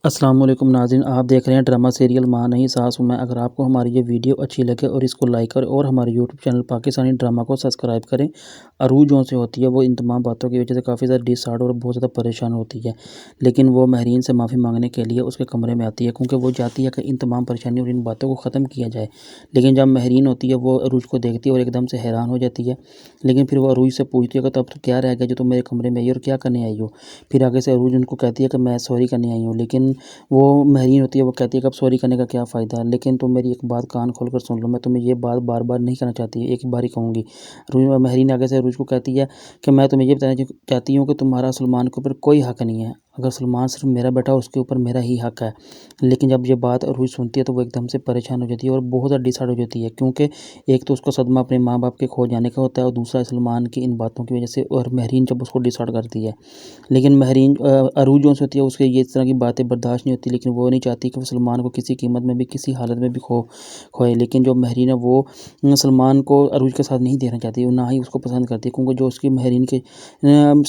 السلام علیکم ناظرین، آپ دیکھ رہے ہیں ڈرامہ سیریل ماں نہیں ساس ہوں میں۔ اگر آپ کو ہماری یہ ویڈیو اچھی لگے اور اس کو لائک کریں اور ہمارے یوٹیوب چینل پاکستانی ڈرامہ کو سبسکرائب کریں۔ عروج جو سے ہوتی ہے وہ ان تمام باتوں کی وجہ سے کافی زیادہ ڈسہارٹ اور بہت زیادہ پریشان ہوتی ہے، لیکن وہ مہرین سے معافی مانگنے کے لیے اس کے کمرے میں آتی ہے، کیونکہ وہ چاہتی ہے کہ ان تمام پریشانیوں اور ان باتوں کو ختم کیا جائے۔ لیکن جب مہرین ہوتی ہے وہ عروج کو دیکھتی ہے اور ایک دم سے حیران ہو جاتی ہے، لیکن پھر وہ عروج سے پوچھتی ہے کہ اب تو کیا رہ گیا جو تم میرے کمرے میں آئی اور کیا کرنے آئی ہو۔ پھر آگے سے عروج ان کو کہتی ہے کہ میں سوری کرنے آئی ہوں، لیکن وہ مہرین ہوتی ہے وہ کہتی ہے کہ اب سوری کرنے کا کیا فائدہ ہے، لیکن تم میری ایک بات کان کھول کر سن لو، میں تمہیں یہ بات بار بار نہیں کہنا چاہتی، ایک بار ہی کہوں گی۔ مہرین آگے سے عروج کو کہتی ہے کہ میں تمہیں یہ بتانا چاہتی ہوں کہ تمہارا سلمان کے اوپر کوئی حق نہیں ہے، اگر سلمان صرف میرا بیٹا اس کے اوپر میرا ہی حق ہے۔ لیکن جب یہ بات عروج سنتی ہے تو وہ ایک دم سے پریشان ہو جاتی ہے اور بہت زیادہ ڈسہارٹ ہو جاتی ہے، کیونکہ ایک تو اس کو صدمہ اپنے ماں باپ کے کھو جانے کا ہوتا ہے اور دوسرا سلمان کی ان باتوں کی وجہ سے، اور مہرین جب اس کو ڈسہارٹ کرتی ہے۔ لیکن عروج جو ہوتی ہے اس کے یہ اس طرح کی باتیں برداشت نہیں ہوتی، لیکن وہ نہیں چاہتی کہ وہ سلمان کو کسی قیمت میں بھی کسی حالت میں بھی کھوئے۔ لیکن جو مہرین ہے وہ سلمان کو عروج کے ساتھ نہیں دیکھنا چاہتی، نہ ہی اس کو پسند کرتی، کیونکہ جو اس کی مہرین کے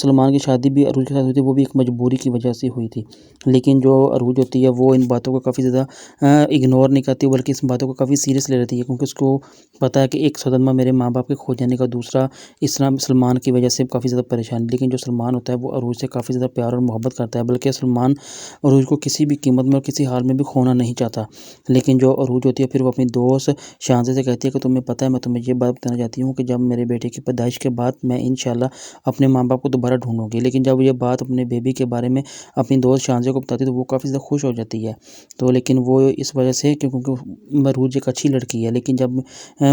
سلمان کی شادی بھی عروج کے ساتھ ہوئی تھی وہ بھی ایک مجبوری کی وجہ سے ہوئی تھی۔ لیکن جو عروج ہوتی ہے وہ ان باتوں کو کافی زیادہ اگنور نہیں کرتی، بلکہ اس باتوں کو کافی سیریس لے لیتی ہے، کیونکہ اس کو پتہ ہے کہ ایک صدمہ میرے ماں باپ کے کھو جانے کا، دوسرا اس طرح سلمان کی وجہ سے کافی زیادہ پریشانی۔ لیکن جو سلمان ہوتا ہے وہ عروج سے کافی زیادہ پیار اور محبت کرتا ہے، بلکہ سلمان عروج کو کسی بھی قیمت میں اور کسی حال میں بھی کھونا نہیں چاہتا۔ لیکن جو عروج ہوتی ہے پھر وہ اپنی دوست شانزے سے کہتی ہے کہ تمہیں پتہ ہے میں تمہیں یہ بات بتانا چاہتی ہوں کہ جب میرے بیٹے کی پیدائش کے بعد میں انشاءاللہ اپنے ماں باپ کو دوبارہ ڈھونڈوں گی۔ لیکن جب یہ بات اپنے بیبی کے بارے میں اپنی دوست شانزے کو بتاتی ہے تو وہ کافی زیادہ خوش ہو جاتی ہے، تو لیکن وہ اس وجہ سے کیونکہ عروج ایک اچھی لڑکی ہے۔ لیکن جب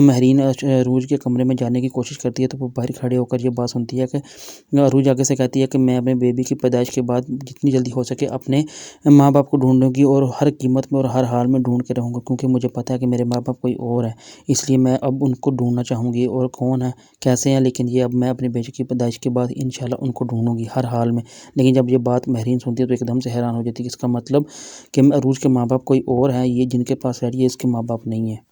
مہرین عروج کے کمرے میں جانے کی کوشش کرتی ہے تو وہ باہر کھڑے ہو کر یہ بات سنتی ہے کہ عروج آگے سے کہتی ہے کہ میں اپنے بیبی کی پیدائش کے بعد جتنی جلدی ہو سکے اپنے ماں باپ کو ڈھونڈوں گی اور ہر قیمت میں اور ہر حال میں ڈھونڈ کے رہوں گا، کیونکہ مجھے پتہ ہے کہ میرے ماں باپ کوئی اور ہے، اس لیے میں اب ان کو ڈھونڈنا چاہوں گی، اور کون ہے کیسے ہیں، لیکن یہ اب میں اپنے بیٹے کی پیدائش کے بعد انشاءاللہ ان کو ڈھونڈوں گی ہر حال میں۔ لیکن جب یہ بات مہرین سنتی ہے تو ایک دم سے حیران ہو جاتی ہے کہ اس کا مطلب کہ عروج کے ماں باپ کوئی اور ہیں، یہ جن کے پاس رہ رہی ہے اس کے ماں باپ نہیں ہیں۔